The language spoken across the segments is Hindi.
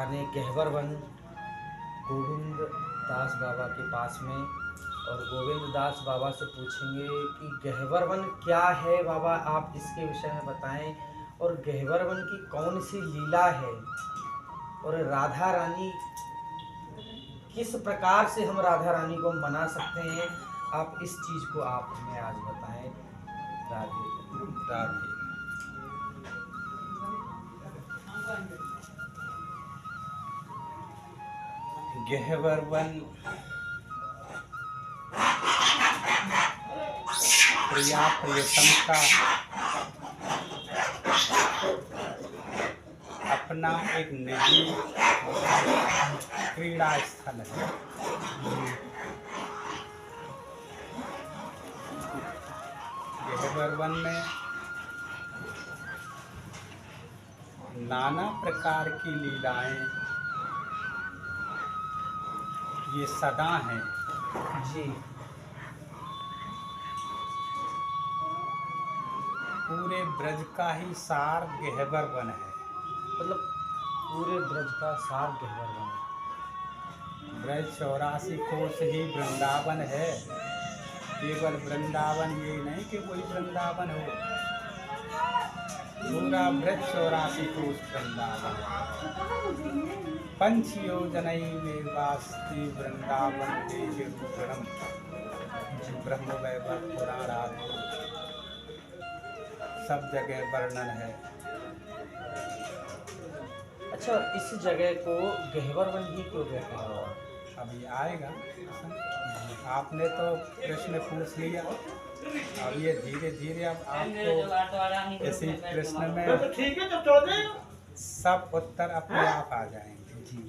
जाने गहवर वन गोविंद दास बाबा के पास में, और गोविंद दास बाबा से पूछेंगे कि गहवर वन क्या है बाबा, आप इसके विषय में बताएं, और गहवर वन की कौन सी लीला है, और राधा रानी किस प्रकार से हम राधा रानी को मना सकते हैं। आप इस चीज को आप हमें आज बताएं। राधे राधे। गहवर वन प्रिया प्रियतम का अपना एक निजी क्रीड़ा स्थल है। गहवर वन में नाना प्रकार की लीलाएं ये सदा हैं जी। पूरे ब्रज का ही सार गहवर वन है। मतलब पूरे ब्रज का सार गहवर वन है। ब्रज 84 कोस ही वृंदावन है। केवल वृंदावन ये नहीं कि कोई वृंदावन हो, पूरा ब्रज 84 कोस वृंदावन। पंच योजनई में वास्ती वृंदावन देह रूपणम ब्रह्म वैभव पुराण सब जगह वर्णन है। अच्छा, इस जगह को गहवर वन ही क्यों कहते हैं? अभी आएगा। आपने तो प्रश्न पूछ लिया, अब ये धीरे धीरे अब आपको इसी प्रश्न में सब उत्तर अपने आप आ जाएंगे। जी।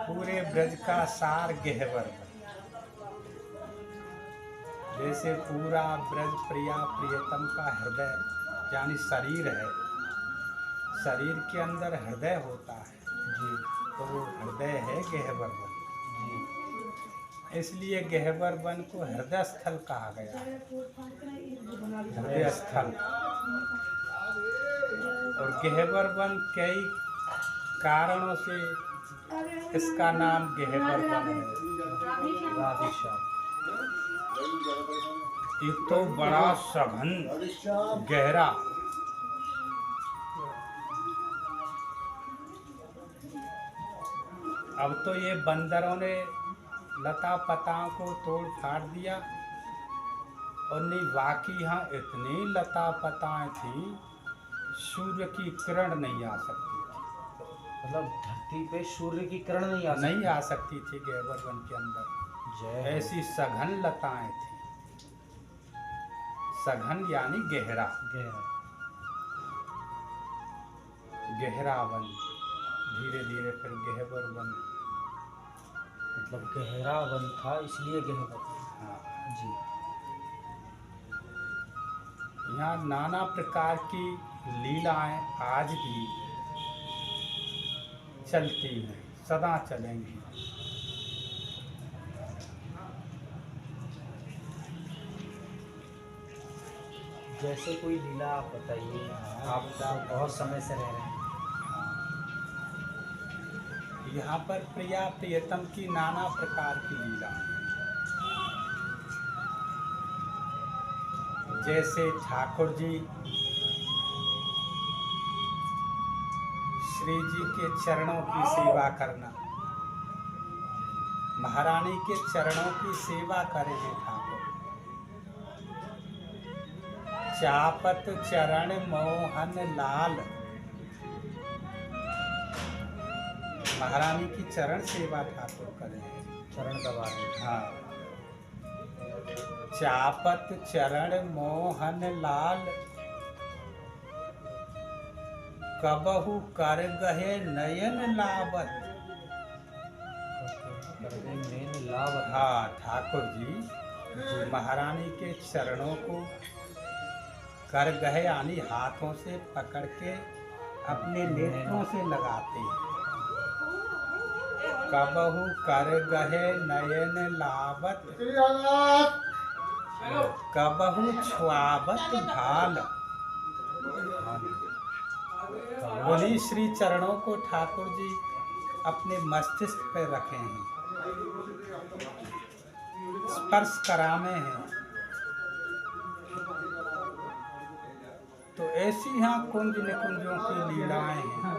पूरे ब्रज का सार गहवर वन। जैसे पूरा ब्रज प्रिया प्रियतम का हृदय यानी शरीर है, शरीर के अंदर हृदय होता है जी, तो वो हृदय है गहवर वन जी। इसलिए गहवर वन को हृदय स्थल कहा गया है, हृदय स्थल। और गहवर वन कई कारणों से इसका नाम गहवर वन है। राधेश्याम। एक तो बड़ा सघन गहरा, अब तो ये बंदरों ने लता पताओं को तोड़ फाड़ दिया, और नहीं वाकई यहाँ इतनी लता पताएं थी सूर्य की किरण नहीं आ सकती थी। मतलब धरती पे सूर्य की किरण नहीं आ सकती थी गहवर वन के अंदर। ऐसी सघन लताएं थी। सघन यानी गहरा, गहरा वन। धीरे धीरे फिर गहवर वन, मतलब गहरा वन था इसलिए गहवर। हाँ जी। यहाँ नाना प्रकार की लीलाएं आज भी चलती हैं, सदा चलेंगी। जैसे कोई लीला आप बताइए। आप बहुत समय से रह रहे हैं। यहाँ पर प्रिया प्रियतम की नाना प्रकार की लीला है। जैसे ठाकुर जी श्री जी के चरणों की सेवा करना, महारानी के चरणों की सेवा करेंगे ठाकुर। चापत चरण मोहन लाल, महारानी की चरण सेवा ठाकुर करें। चरण का बात। हाँ। चापत चरण मोहन लाल, कबहु कर गहे नयन लावत। हाँ, ठाकुर जी महारानी के चरणों को कर गहे यानी हाथों से पकड़ के अपने नेत्रों से लगाते हैं। कबहु कर गहे नयन लावत, कबहु छुआवत भाल। उन्हीं श्री चरणों को ठाकुर जी अपने मस्तिष्क पर रखे हैं, स्पर्श करामे हैं। तो ऐसी यहाँ कुंज निकुंजों की लीलाएं हैं,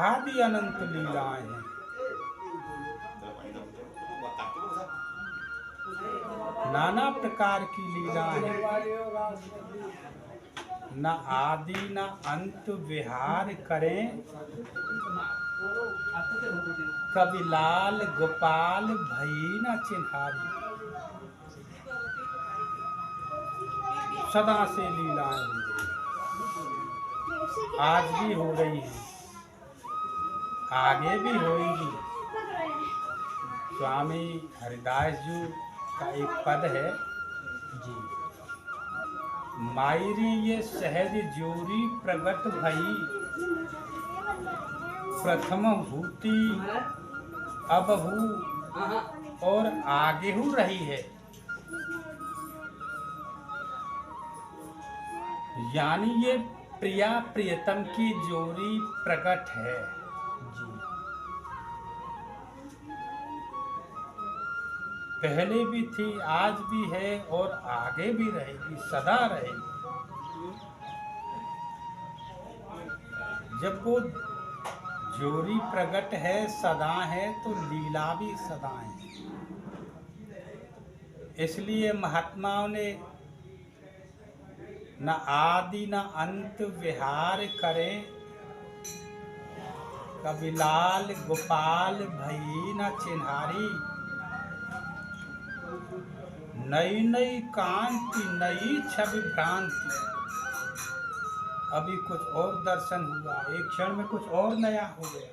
आदि अनंत लीलाएं हैं। नाना प्रकार की लीलाएं हैं, न आदि न अंत विहार करें, कवि लाल गोपाल भई न चिन्हारी। सदा से लीलाएं हो रही, आज भी हो रही हैं, आगे भी होंगी। स्वामी हरिदास जी का एक पद है जी। मायरी ये सहज जोरी प्रगट भई, प्रथम हूती अब हूँ और आगे हूँ रही है। यानी ये प्रिया प्रियतम की जोड़ी प्रकट है जी। पहले भी थी, आज भी है और आगे भी रहेगी, सदा रहेगी। जब वो जोड़ी प्रकट है, सदा है, तो लीला भी सदा है। इसलिए महात्माओं ने न आदि न अंत विहार करें, कवि लाल गोपाल भई न चिन्हारी। नई नई कांति नई छवि भ्रांति। अभी कुछ और दर्शन हुआ, एक क्षण में कुछ और नया हो गया।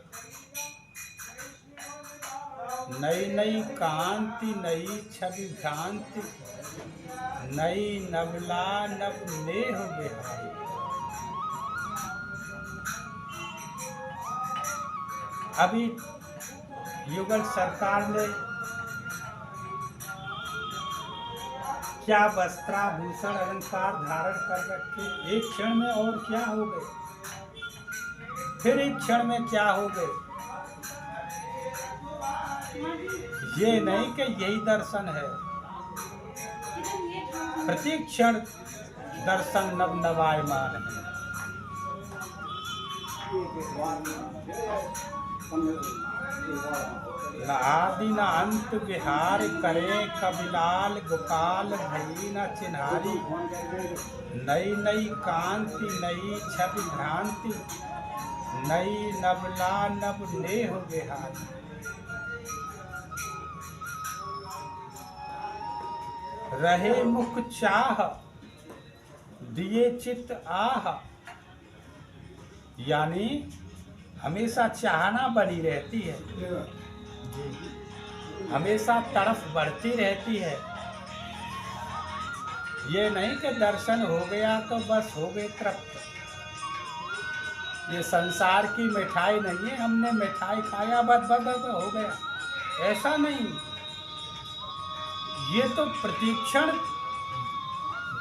नई नई कांति नई छवि भ्रांति, नई नवला नव नेह बिहारी। अभी युगल सरकार ने क्या वस्त्राभूषण अलंकार धारण कर रखे, एक क्षण में और क्या हो गए, फिर एक क्षण में क्या हो गए। ये नहीं कि यही दर्शन है, प्रत्येक क्षण दर्शन नव नवायमान है। न आदि न अंत विहार करे, कविलाल गोपाल भई न चिन्हारी। नई नई कांति नई छवि भ्रांति, नई नवला नव नेह बिहारी। रहे मुख चाह दिए चित्त आह, यानी हमेशा चाहना बनी रहती है, हमेशा तड़फ बढ़ती रहती है। ये नहीं कि दर्शन हो गया तो बस हो गए तृप्त। ये संसार की मिठाई नहीं है, हमने मिठाई खाया बस हो गया, ऐसा नहीं। ये तो प्रतीक्षण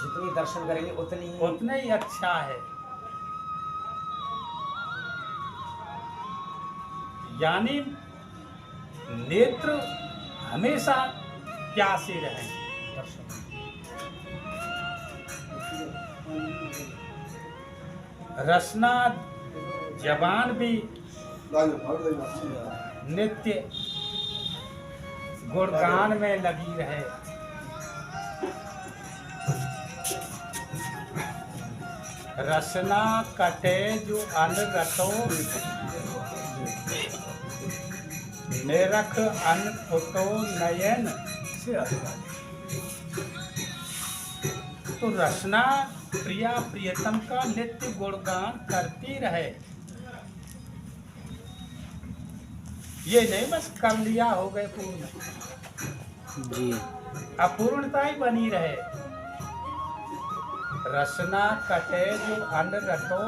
जितनी दर्शन करेंगे उतना ही अच्छा है। यानी नेत्र हमेशा प्यासे रहें। रसना जबान भी नित्य गुणगान में लगी रहे। रसना कटे जो अनगतो, निरख अनफुतो नयन। तो रसना प्रिया प्रियतम का नित्य गुणगान करती रहे। ये नहीं बस कर लिया हो गए पूर्ण जी, अपूर्णता ही बनी रहे। रसना कटे जो अन्न रटो,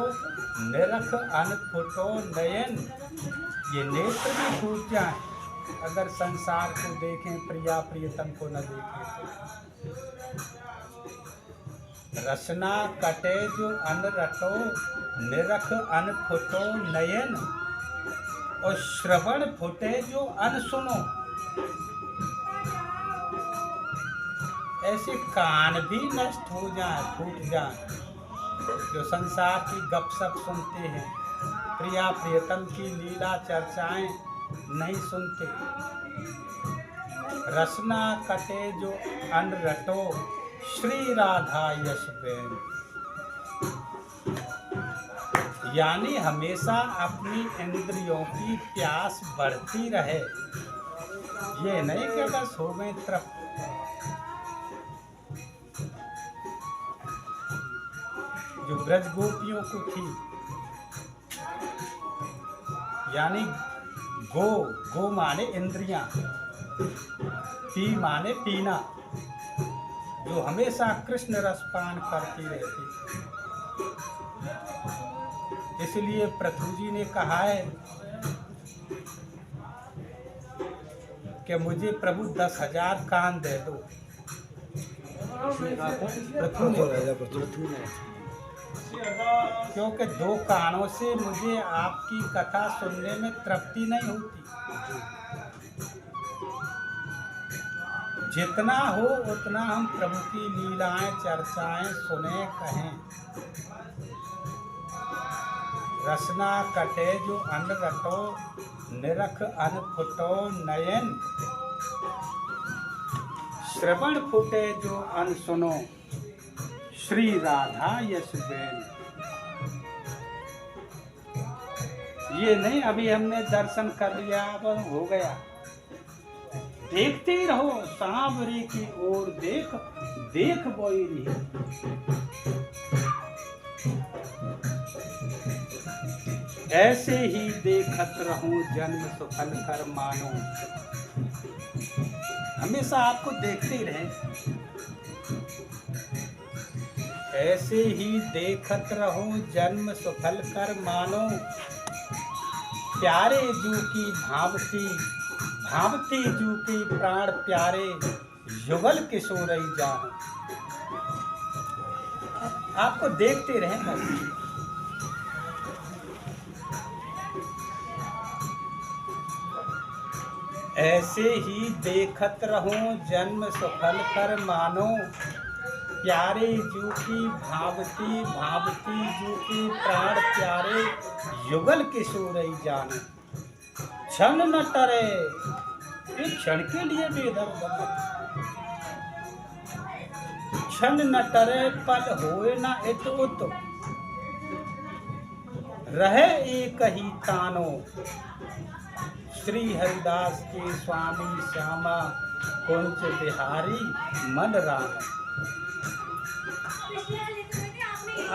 निरख अनफुटो नयन। ये नेत्र भी फूट जाए अगर संसार को देखें, प्रिया प्रियतम को न देखें तो। रसना कटे जो अन रटो, निरख अन फुटो नयन, और श्रवण फुटे जो अन सुनो। ऐसे कान भी नष्ट हो जाए, फूट जाए, जो संसार की गपशप सुनते हैं, प्रिया प्रियतम की लीला चर्चाएं नहीं सुनते। रसना कटे जो अन रटो, श्री राधा यश बेन। यानी हमेशा अपनी इंद्रियों की प्यास बढ़ती रहे, ये नहीं कि बस हो गए तृप्त। जो ब्रज गोपियों को थी, यानी गो माने इंद्रियां, पी माने पीना, जो हमेशा कृष्ण रस पान करती रहती। इसलिए पृथु जी ने कहा है कि मुझे प्रभु 10,000 कान दे दो। पृथु ने, क्योंकि 2 कानों से मुझे आपकी कथा सुनने में तृप्ति नहीं होती। जितना हो उतना हम प्रभु की लीलाएं चर्चाएं सुने कहें। रसना कटे जो अन रटो, निरख अन फुटो नयन, श्रवण फुटे जो अन सुनो, श्री राधा यश बेन। ये नहीं अभी हमने दर्शन कर लिया अब हो गया। देखते रहो सांवरे की ओर, देख देख बोई रही। ऐसे ही देखत रहूं जन्म सुफल कर मानो। हमेशा आपको देखते ही रहे। ऐसे ही देखत रहूं जन्म सुफल कर मानो, प्यारे जू की भावती भावती जू की प्राण प्यारे, युगल किशोरई जान। आपको देखते रहे बस। ऐसे ही देखत रहूं जन्म सफल कर मानो, प्यारे जू की भावती भावती जू की प्राण प्यारे, युगल किशोरई जान। क्षण न टरे, एक क्षण के लिए बेदर बना। क्षण न टरे पल होए न इत उत, रहे एक ही तानो। श्री हरिदास के स्वामी श्यामा कुंज बिहारी मन राम।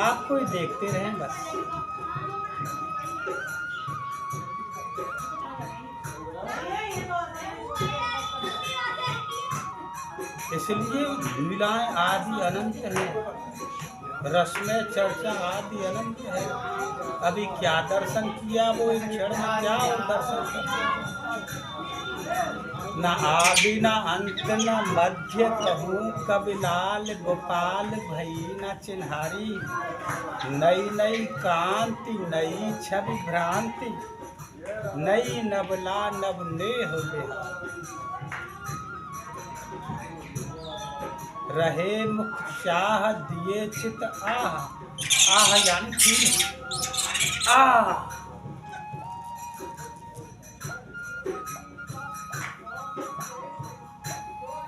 आपको ही देखते रहें बस। इसलिए लीलाएं आदि अनंत है, रस में चर्चा आदि अनंत है। अभी क्या दर्शन किया वो एक क्षण में क्या और दर्शन किया। न आदि न अंत न मध्य कहूँ, कबिलाल गोपाल भई न चिन्हारी। नई नई कांति नई छवि भ्रांति, नई नबला नब नेह बेहा। रहे मुख चाह दिए चित आह। आह यानी फील। आह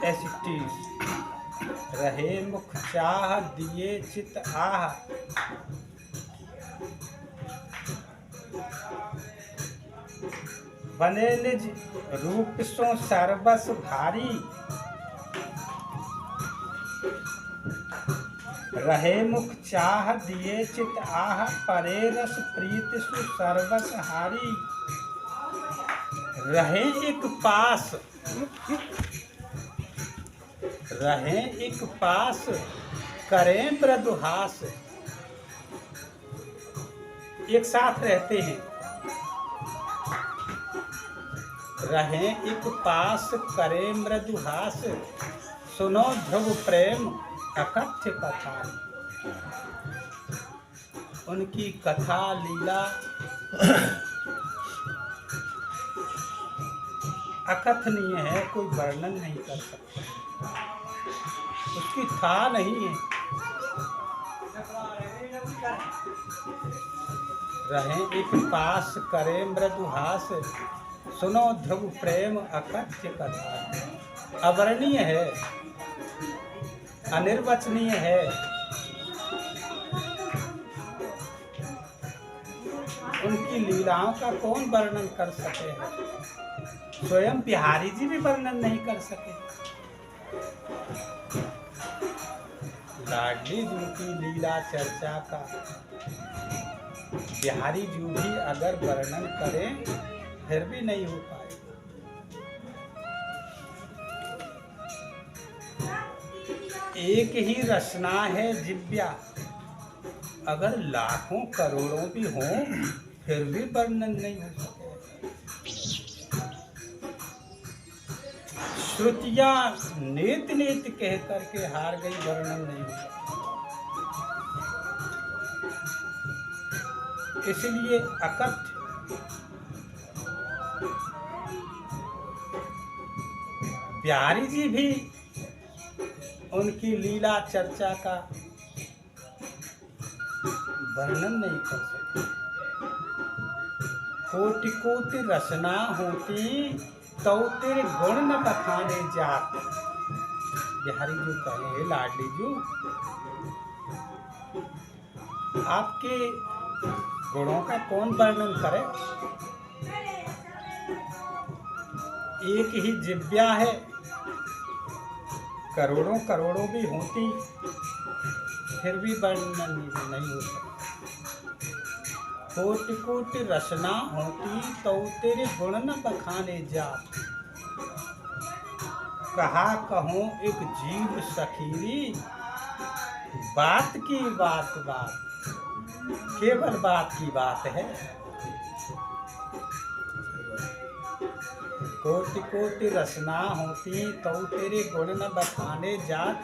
ऐसी चीज। रहे मुख चाह दिए चित आह। बने निज रूप सो सर्वस भारी। रहे मुख चाह दिए चित आह, परे रस प्रीत सु सर्वस हारी। रहे एक पास, रहे एक पास, करें मृदुहास। एक साथ रहते हैं। रहे एक पास करें मृदुहास, सुनो ध्रुव प्रेम अकथ्य कथा। उनकी कथा लीला अकथनीय है, कोई वर्णन नहीं कर सकता, उसकी था नहीं है। रहे एक पास करे मृदुहास, सुनो ध्रुव प्रेम अकथ्य कथा। अवर्णीय है, अनिर्वचनीय है। उनकी लीलाओं का कौन वर्णन कर सके है? स्वयं बिहारी जी भी वर्णन नहीं कर सके। लाडली जी की लीला चर्चा का बिहारी जी भी अगर वर्णन करें फिर भी नहीं हो पाएगा। एक ही रचना है जिव्या, अगर लाखों करोड़ों भी हों फिर भी वर्णन नहीं हो सके। श्रुतियां नेत नेत कह करके हार गई, वर्णन नहीं हो सका। इसलिए अकथ्य बिहारी जी भी उनकी लीला चर्चा का वर्णन नहीं कर सके। कोटि कोटि रचना होती तो तेरे गुण न बखाने जात। बिहारी जी कहे, हे लाडली जी, आपके गुणों का कौन वर्णन करे? एक ही जिव्या है, करोड़ों करोड़ों भी होती फिर भी वर्णन नहीं हो सकता। कोटि कोटि रचना होती तो तेरे गुण न बखाने जात। कहा कहूँ एक जीव सखीरी, बात की बात बात, केवल बात की बात है। कोटि कोटि रचना होती तो तेरे गुण न बखाने जात।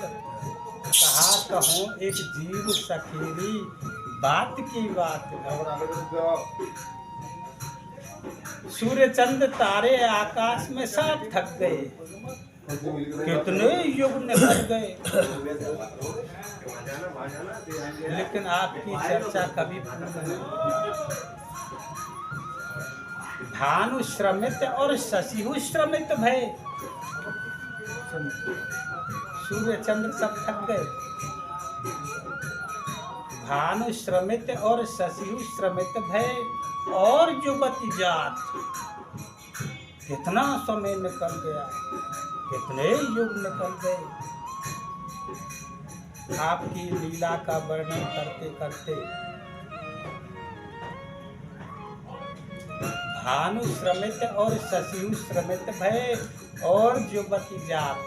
कहा कहूँ एक जीव सखीरी, बात की बात है। सूर्य चंद्र तारे आकाश में सब थक गए, कितने युग निकल गए, लेकिन आपकी चर्चा कभी पूर्ण नहीं। भानु श्रमित और शशिहु श्रमित भय। सूर्य चंद्र सब थक गए, भानु श्रमित और शशिहु श्रमित भय, और युवती जात। कितना समय निकल गया, कितने युग निकल गए। आपकी लीला का वर्णन करते करते भानु श्रमित और शशिहु श्रमित भय, और युवती जात।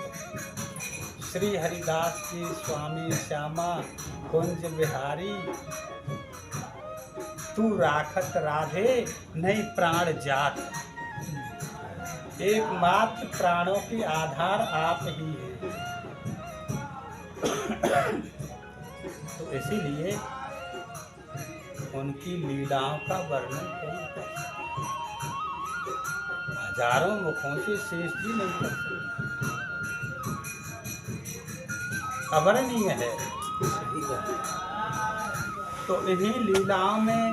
श्री हरिदास जी स्वामी श्यामा कुंज बिहारी, तू राखत राधे नहीं प्राण जात। एकमात्र प्राणों की आधार आप ही है। तो इसीलिए उनकी लीलाओं का वर्णन कौन कर सकता? हजारों मुखों से शेष जी नहीं कर सकते, अवर्णनीय है। तो इन्हीं लीलाओं में